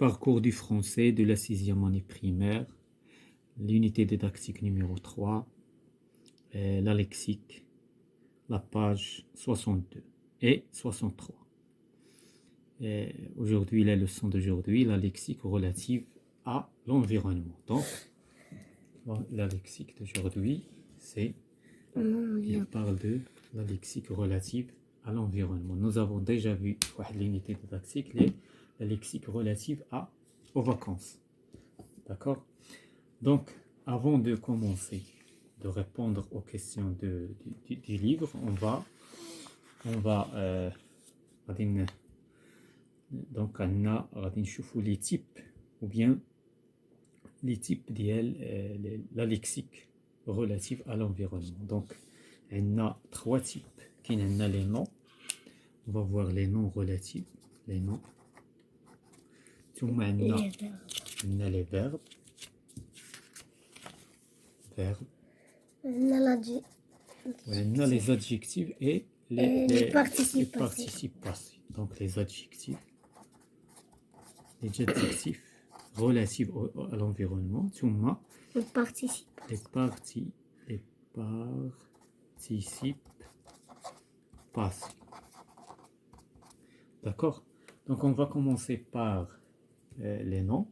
Parcours du français de la 6e année primaire, l'unité didactique numéro 3, la lexique, la page 62 et 63. Aujourd'hui, la leçon d'aujourd'hui, la lexique relative à l'environnement. Donc, la lexique d'aujourd'hui, c'est, il parle de la lexique relative à l'environnement. Nous avons déjà vu l'unité didactique, la lexique relative aux vacances. D'accord? Donc, avant de commencer, de répondre aux questions du livre, on va donc غادي نشوفوا les types ou bien les types ديال la lexique relative à l'environnement. Donc on a 3 types. كاين عندنا les noms. On va voir les noms relatifs, les noms. ثم عندنا les verbes. On a les adjectifs et les participes passés. Donc les adjectifs relatifs à l'environnement. Les participes passés. D'accord? Donc on va commencer par les noms.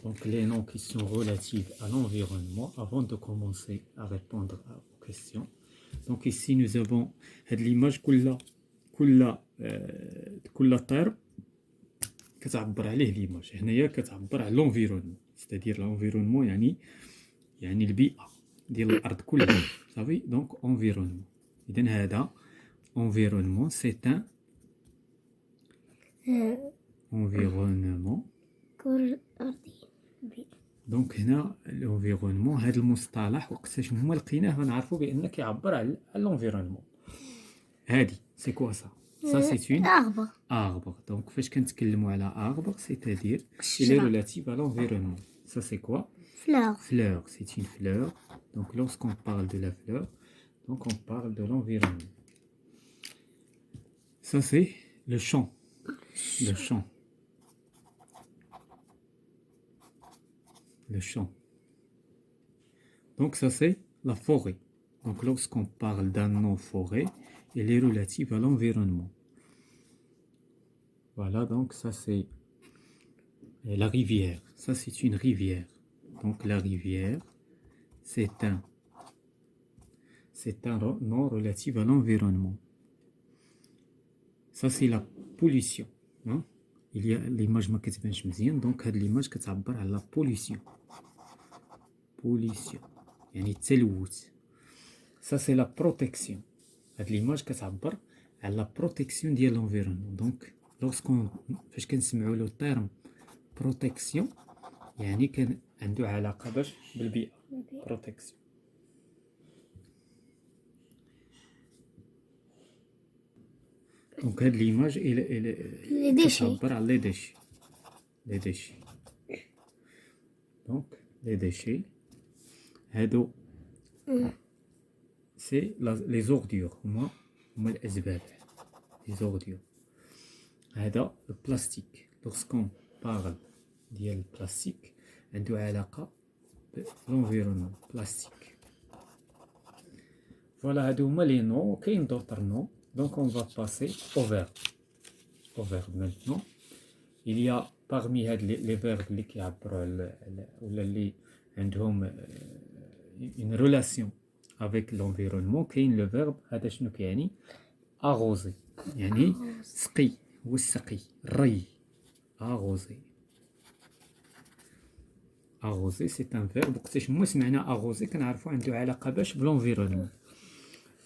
Donc les noms qui sont relatifs à l'environnement avant de commencer à répondre aux questions. Donc ici nous avons l'image كل طير كتعبر عليه l'image. هنايا كتعبر على l'environnement, c'est-à-dire l'environnement يعني البيئة ديال الأرض كلها. صافي. donc environnement. إذن هذا environnement c'est un environnement. دونك هنا الانفيرونمون هذا المصطلح وقتاش هما لقيناه غنعرفوا بان كيعبر على الانفيرونمون. هادي سي كوا سا سي اون اربر. دونك فاش كنتكلموا على اربر سيتادير الى ريلاتيف على l'environnement. Ça c'est quoi? Fleur, c'est une fleur. Donc lorsqu'on parle de la fleur, donc on parle de l'environnement. Ça c'est le champ. Le champ. Donc ça c'est la forêt. Donc lorsqu'on parle d'un nom forêt, il est relatif à l'environnement. Voilà, donc ça c'est la rivière. Ça c'est une rivière. Donc la rivière, c'est un nom relatif à l'environnement. Ça c'est la pollution. Hein? Il y a l'image ما كتبانش مزيان. Donc هاد l'image كتعبر على la pollution. يعني التلوث. Ça c'est la protection. هاد l'image كتعبر على la protection ديال l'environnement. Donc lorsqu'on فاش كنسمعوا لو terme protection يعني كان عنده علاقة بالبيئة. protection. Donc هاد l'image كتعبر على les déchets. Donc les déchets هادو c'est les ordures. هما الأزبال. les ordures. هذا البلاستيك. lorsqu'on parle ديال البلاستيك عنده علاقة بالانفيرونمون. بلاستيك. فوالا هادو هما لي نون. وكاين دوطر نون. Donc on va passer au verbe. Maintenant. Il y a parmi les verbes qui عبروا ولا اللي عندهم une relation avec l'environnement. كاين le verbe هذا شنو كيعني؟ arroser. يعني سقي. هو السقي. الري. arroser. arroser c'est un verbe. وقتاش ما سمعنا arroser كنعرفوا عنده علاقة بالenvironnement.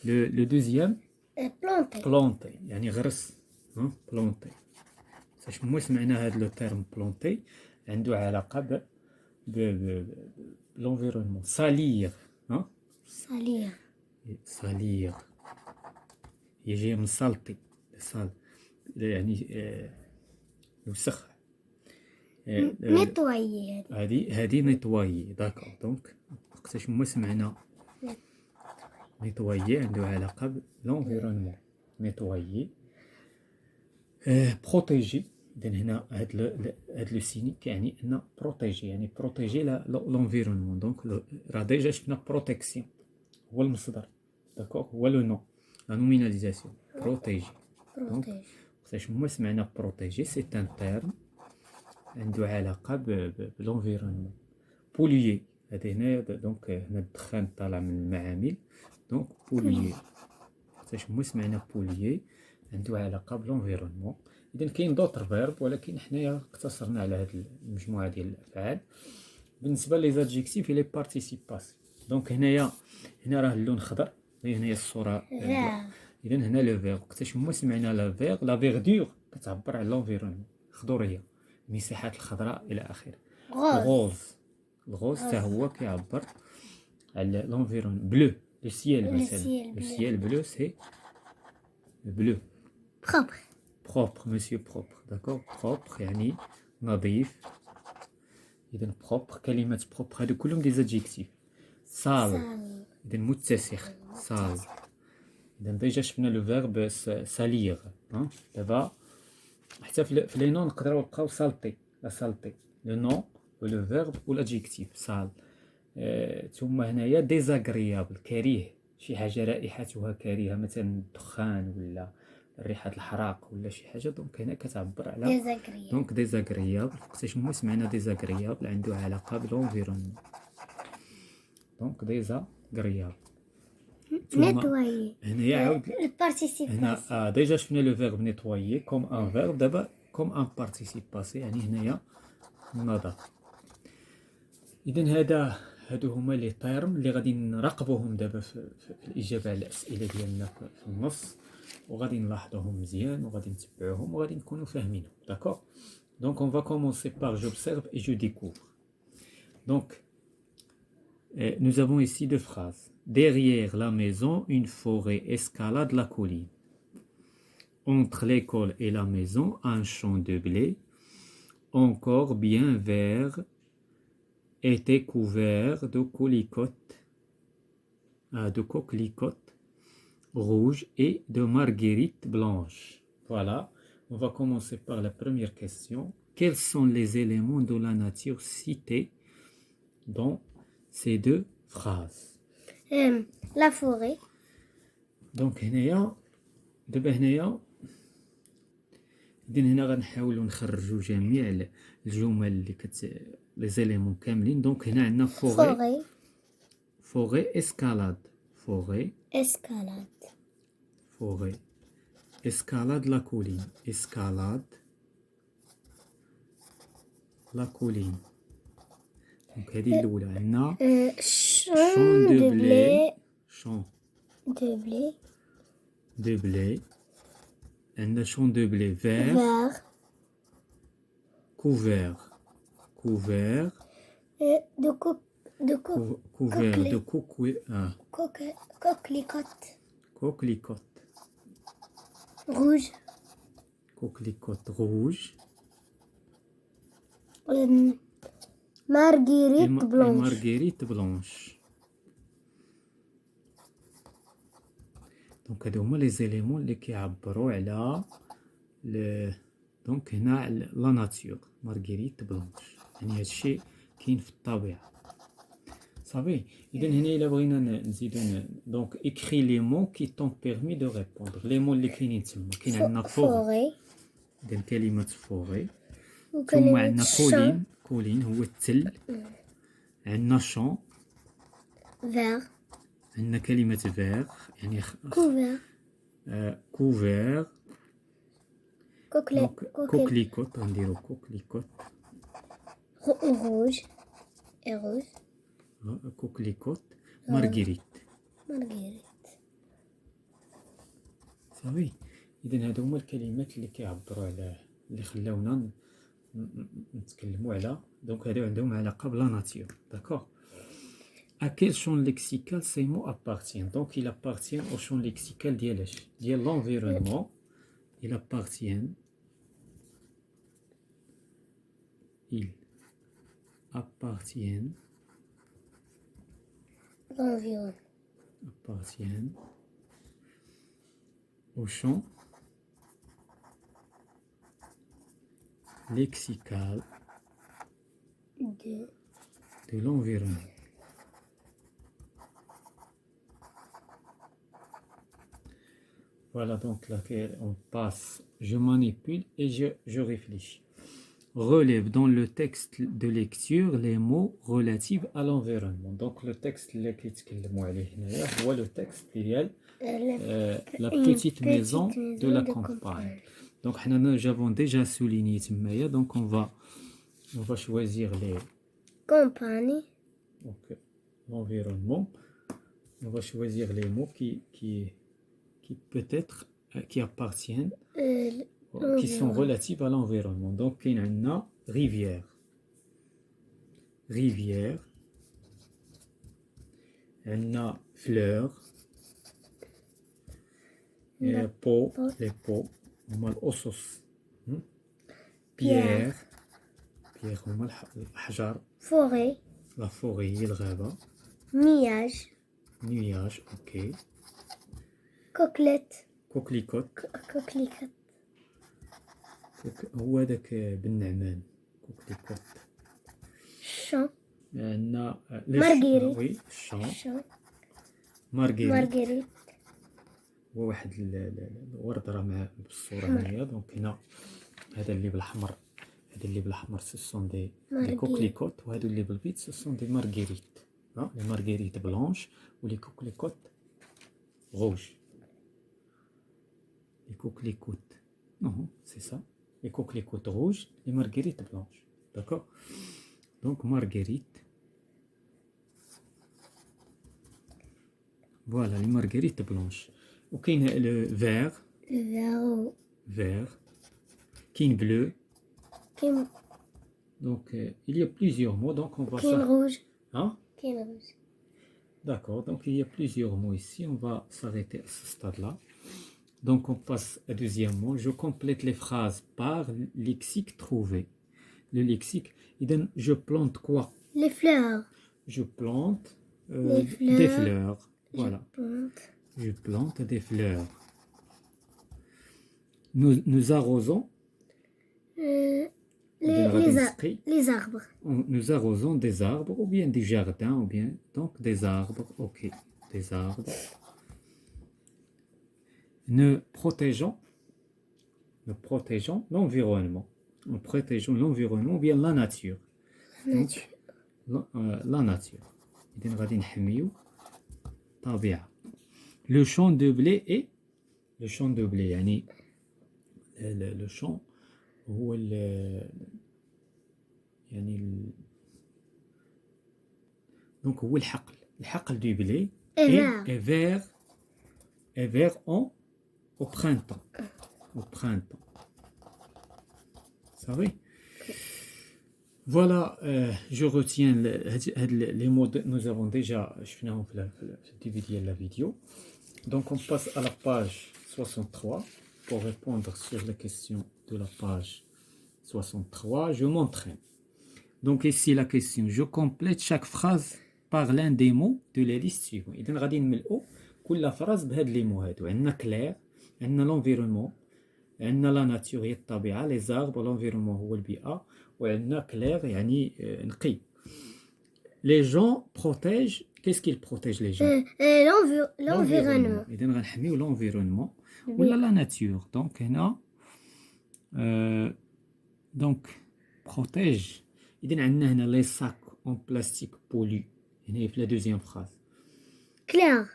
le deuxième planter يعني غرس. planter. وقتاش ما سمعنا هذا لو تيرم planter عنده علاقة l'environnement. salir. salir يجي من salter. يعني يوسخ. نيتوايي. هذه نيتوايي. داكور. دونك وقتاش ما سمعنا نيتوايي عنده علاقة بالenvironnement. نيتوايي. بروتيجي إذا هنا هاد لو سيني كيعني أن بروتيجي، يعني بروتيجي لونفيرونمون. دونك راه ديجا شفنا بروتيكسيون هو المصدر، داكوغ، هو لو نو، لا نوميناليزاسيون، بروتيجي. دونك وقتاش هما سمعنا بروتيجي سي ان تيرم عنده علاقة بلونفيرونمون. بوليي هادي هنايا، دونك هنا الدخان طالع من المعامل، دونك بوليي وقتاش هما سمعنا بوليي عنده علاقة بلونفيرونمون. إذا كاين دوطر فيرب، ولكن حنايا اقتصرنا على هاد المجموعة ديال الأفعال. بالنسبة لي زادجيكتيف لي بارتيسيباسيون، دونك هنا راه اللون خضر، هنايا الصورة. إذا هنا لو فيغ، وقتاش هما سمعنا لا فيغ، لا فيغدور كتعبر على لونفيرونمون، خضورية، المساحات الخضراء إلى آخره. الغوز حتى هو كيعبر على لونفيرونمون. بلو، لو سيال مثلا، لو سيال بلو سي بلو. بروبر، مسيو بروبر، داكوغ، بروبر يعني نظيف. إذا بروبر، كلمة بروبر هادو كلهم دي زادجيكتيف. سال، إذا متسخ، سال. إذا ديجا شفنا لو فيرب ساليغ. دابا حتى في لي نون نقدروا نلقاو سالتي، لا سالتي، لو نون و لو فيرب و لادجيكتيف سال. ثم هنايا ديزاغريابل، كريه، شي حاجة رائحتها كريهة، مثلا الدخان ولا ريحة الحراق ولا شي حاجة، دونك هنا كتعبر على دونك ديزاغريابل. وقتاش هما سمعنا ديزاغريابل عنده علاقة بلونفيرونمون، دونك ديزاغريابل. نيتوايي هنايا عاود البارتيسيباسيون. هنا ديجا شفنا لو فيرب نيتوايي كوم ان فيرب، دابا كوم ان بارتيسيباسي، يعني هنايا النظافة. إذا هادو هما لي تيرم اللي غادي نراقبوهم دابا في الإجابة على الأسئلة ديالنا في النص، وغادي نلاحظوهم مزيان وغادي نتبعوهم وغادي نكونوا فاهمينهم. داكوغ. دونك اون فا كومونسي بار j'observe et je découvre. Donc nous avons ici deux phrases. Derrière la maison, une forêt escalade la colline. Entre l'école et la maison, un champ de blé encore bien vert était couvert de coquelicots rouges et de marguerites blanches. Voilà, on va commencer par la première question. Quels sont les éléments de la nature cités dans ces deux phrases? La forêt. Donc دابا هنا غنحاولوا نخرجوا جميع الجمل اللي لي زيليمون كاملين. دونك هنا عندنا فوري اسكالاد، فوري اسكالاد لا كولين، اسكالاد لا كولين. دونك هذه الاولى عندنا شون دو بلي، شون دو بلي، عندنا شون دو بلي فير couvert de couvert de coquelicots rouge. coquelicots rouges marguerite blanche. دونك هادو هما لي زيليمون اللي كيعبروا على دونك هنا لا ناتور، مارغريت بلانش، يعني هادشي كاين في الطبيعة. صافي. إذا هنا إلا بغينا نزيدو دونك إكري لي مو كي طون بيرمي دو ريبوندر. لي مو اللي كاينين تما، كاين عندنا فوغي، إذا كلمة فوغي، ثم عندنا كولين هو التل، عندنا شون vert, عندنا كلمة فيغ يعني couvert, كوكليكوت، غنديرو كوكليكوت rouge et rose, كوكليكوت مارغريت. صافي. إذا هادو هما الكلمات اللي كيعبروا على اللي خلاونا نتكلموا على دونك هادو عندهم علاقة بلا ناتور. داكوغ. À quel champ lexical ces mots appartiennent? Donc, il appartient au champ lexical de l'environnement. Il appartient au champ lexicale De. de l'environnement. Voilà donc laquelle on passe. Je manipule et je réfléchis. Relève dans le texte de lecture les mots relatifs à l'environnement. Donc le texte اللي كيتكلموا عليه هنايا هو le texte ديال la petite maison de la campagne. Donc nous avons déjà souligné تمايا. Donc on va choisir les Compagnie. donc l'environnement. On va choisir les mots qui peut-être qui appartiennent qui sont relatifs à l'environnement. Donc, il y a rivière. Rivière. Il y a fleurs. Peau. Les peaux. On a l'ossos. Pierre. Pierre. On a l'hajar. Forêt. La forêt. Le ghaba. Nuage. Nuage. Ok. Coquelette. Coquelicot. Coquelicot. هو داك بالنعمان كوكليكوت. Champ. عندنا مارغريت. وي الشون. Champ. مارغريت هو واحد الورد راه مع بالصوره هنايا. دونك هنا هذا اللي بالاحمر هذا اللي بالاحمر سون دي كوكليكوت وهادو اللي بالبيض سون دي مارغريت. لي مارغريت بلانش ولي كوكليكوت روج. لي كوكليكوت non c'est ça les coquelicots rouges les marguerites blanches. D'accord. Donc marguerite. Voilà les marguerites blanches. Ok, le vert. Le vert. Vert. Kin bleu. Kin. Donc il y a plusieurs mots. Donc on va. Kin rouge. Hein? Kin rouge. D'accord. Donc il y a plusieurs mots ici. On va s'arrêter à ce stade-là. Donc on passe au deuxième mot. Je complète les phrases par lexique trouvé. Le lexique. Je plante quoi? Les fleurs. Je plante fleurs. des fleurs. Voilà. Je plante des fleurs. Nous arrosons les arbres. Nous arrosons des arbres ou bien des jardins ou bien donc des arbres. Ok, des arbres. Nous protégeons l'environnement. Nous protégeons l'environnement ou bien la nature. Donc, la nature. Le champ de blé est le champ de blé. يعني le champ هو يعني donc هو الحقل du blé est vert au printemps. Au printemps. Ça va? Voilà, je retiens les mots que nous avons déjà شفناهم في الديبي ديال la vidéo. Donc on passe à la page 63 pour répondre sur les questions de la page 63. Je m'entraîne. Donc ici la question, je complète chaque phrase par l'un des mots de la liste suivante. إذن غادي نملؤوا كل phrase بهاد لي مو هادو. عندنا clair, عندنا l'environnement, عندنا la nature هي الطبيعة, les arbres, l'environnement هو البيئة, وعندنا clair يعني نقي. Les gens protègent. Qu'est-ce qu'ils protègent les gens? L'environnement. إذن غنحميو l'environnement ولا la nature. Donc هنا donc protège. إذن عندنا هنا les sacs en plastique polluent. هنا في la deuxième phrase. Clair.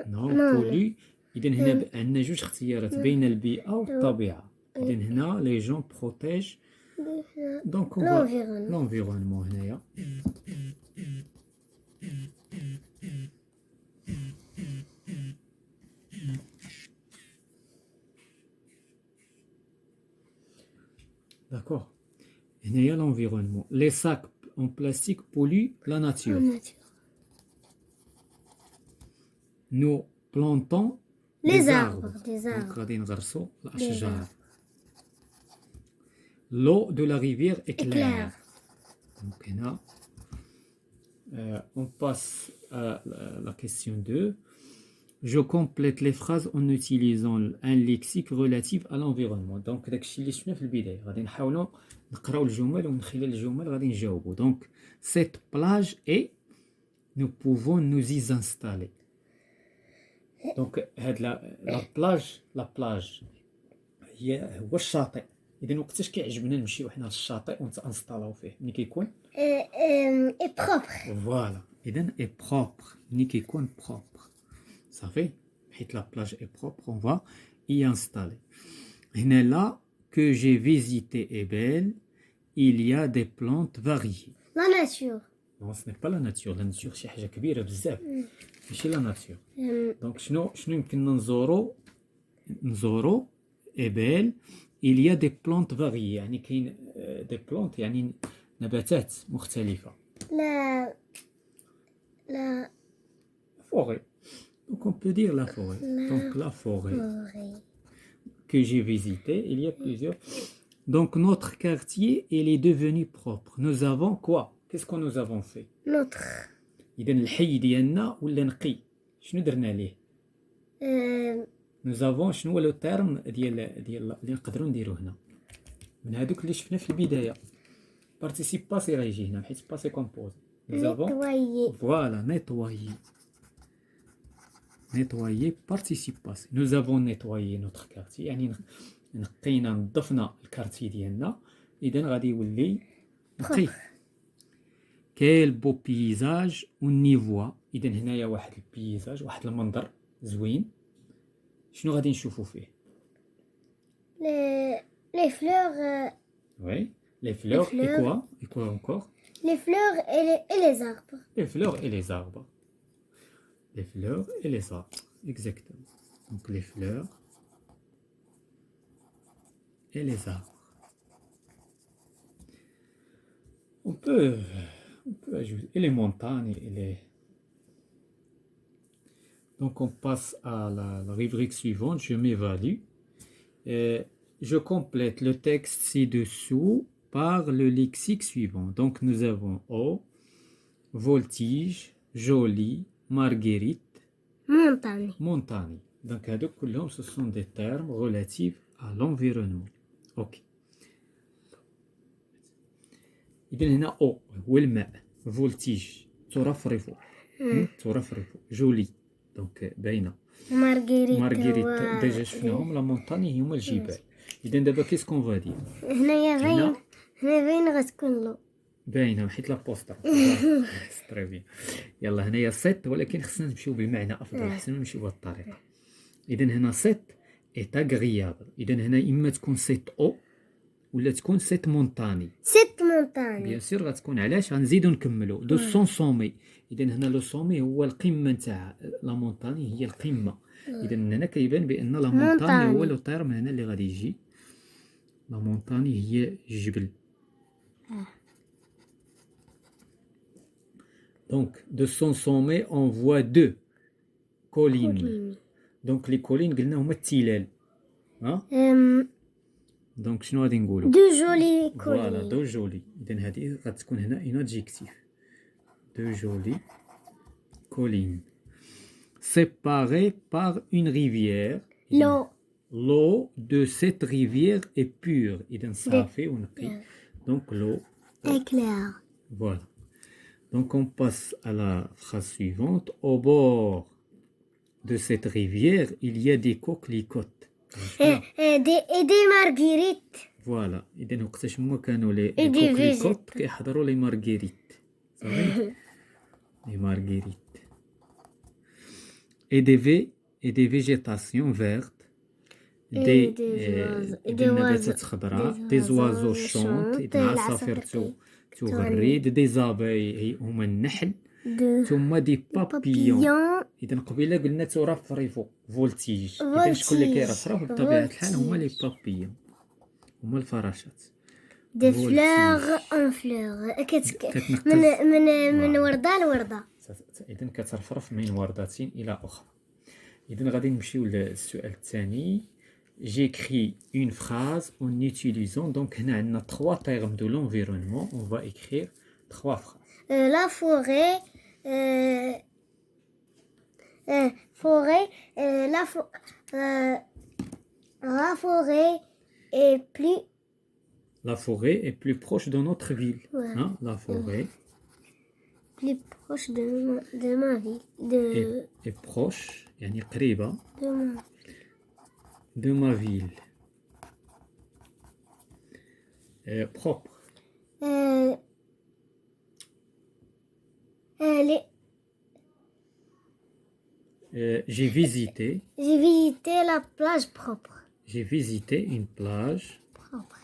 Non, polluent. إذن هنا عندنا جوج اختيارات بين البيئة والطبيعة. إذن هنا les gens protègent donc l'environnement هنايا. D'accord. Il y a l'environnement. Les sacs en plastique polluent la nature. Nous plantons les arbres. L'eau de la rivière est claire. Donc, on passe à la question 2. Je complète les phrases en utilisant un lexique relatif à l'environnement. Donc, داكشي اللي شفنا في البداية. غادي نحاولوا نقراو الجمل ومن خلال الجمل غادي نجاوبوا. Donc, cette plage est, nous pouvons nous y installer. Donc, هاد la plage هو الشاطئ. إذا وقتاش كيعجبنا نمشيو حنا للشاطئ ونتانستالاو فيه؟ ملي كيكون Et propre. فوالا. إذا est propre. ملي كيكون propre. صافي. حيت la plage est propre, on va y installer. هنا là que j'ai visité est belle, il y a des plantes variées. La nature. Non, ce n'est pas la nature. La nature شي حاجة كبيرة بزاف. ماشي la nature. Donc شنو يمكننا نزورو est belle, il y a des plantes variées. يعني كاين des plantes يعني نباتات مختلفة. La Forêt. Donc on peut dire la forêt. Donc la forêt que j'ai visité, il y a plusieurs. Donc notre quartier, il est devenu propre. Nous avons quoi? Qu'est-ce que nous avons fait? Notre. إذا الحي ديالنا ولا نقي. شنو درنا ليه؟ Nous avons شنو هو لو تيرم ديال اللي نقدروا نديرو هنا من هذوك اللي شفنا في البداية. بارتيسيب باسي راه يجي هنا حيت باسي كومبوزي. Nous avons Nettoyer. voilà nettoyer. Nettoyer participe passé. Nous avons nettoyé notre quartier. يعني نقينا نظفنا الكارتي ديالنا. إذا غادي يولي نقي. Quel beau paysage on y voit. إذا هنايا واحد البيزاج واحد المنظر زوين. شنو غادي نشوفوا فيه؟ Les fleurs. Oui, les fleurs. Et quoi? Et quoi encore? Les fleurs et les arbres. Les fleurs et les arbres. Les fleurs et les arbres. Exactement. Donc les fleurs et les arbres. On peut ajouter et les montagnes et les. Donc on passe à la rubrique suivante. Je m'évalue. Je complète le texte ci-dessous par le lexique suivant. Donc nous avons eau, voltige, joli, marguerite, montagne. Donc ce sont des termes relatifs à l'environnement. Ok. إذا هنا eau هو الماء. voltige ترفرف. joli. Donc باينة. marguerite ديجا شفناهم. لا مونتاني هما الجبال. إذا دابا كيس كون فادي هنا باين غتكون لو باينة حيت لا بوستر. تري بيان. يلا هنايا سيت ولكن خصنا نمشيو بالمعنى أفضل. حسنا نمشيو بهاد الطريقة. إذا هنا سيت إيت أغريابل. إذا هنا إما تكون سيت أو ولا تكون سيت مونتاني. بيان سور غتكون. علاش؟ غنزيدو نكملو دو سون سومي. إذا هنا لو سومي هو القمة نتاع لا مونتاني هي القمة. إذا هنا كيبان بأن لا مونتاني هو لو تيرم هنا اللي غادي يجي. لا مونتاني هي الجبل. Donc de son sommet on voit deux collines. Donc les collines قلنا هما التلال. ها؟ دونك شنو غادي نقولوا؟ دو جولي كولين. فوالا دو جولي. إذا هذه غتكون هنا ان ادجيكتيف. دو جولي كولين séparées par une rivière. L'eau de cette rivière est pure. إذا صافي ونقي. Donc l'eau est claire. Voilà. Donc on passe à la phrase suivante. Au bord de cette rivière, il y a des coquelicots. et des marguerites. فوالا. إذا وقتاش هما كانوا لي كوكليكوت كيحضروا لي مارغريت. صافي. لي مارغريت. et des végétations vertes. des نباتات خضراء. des oiseaux chantent. إذا العصافير تغرد. des abeilles هما النحل. ثم دي بابيون. إذا قبيله قلنا ترفرف. فولتيج. إذا شكون اللي كيرفرف بطبيعة الحال هما لي بابيون. هما الفراشات. دي فلور اون فلور. من وردة لوردة. إذا كترفرف من وردة إلى أخرى. إذا غادي نمشيو للسؤال الثاني. J'écris une phrase en utilisant. Donc هنا عندنا 3 termes de l'environnement. On va écrire 3 phrases. La forêt Forêt. La forêt est plus. La forêt est plus proche de notre ville. Ouais. Hein? La forêt Plus proche de ma ville. est proche, يعني قريبة De mon. de ma ville. Propre. J'ai visité J'ai visité la plage propre. J'ai visité une plage propre.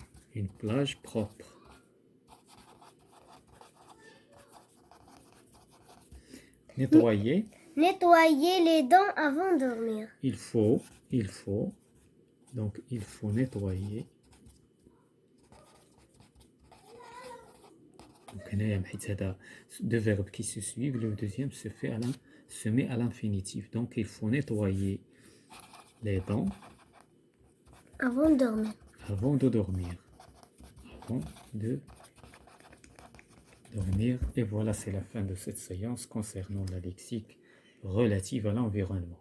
Nettoyer. Nettoyer les dents avant de dormir. Il faut nettoyer. Donc, هنايا حيت هذا deux verbes qui se suivent, le deuxième se met à l'infinitif. Donc, il faut nettoyer les dents Avant de dormir. avant de dormir. Et voilà, c'est la fin de cette séance concernant la lexique relative à l'environnement.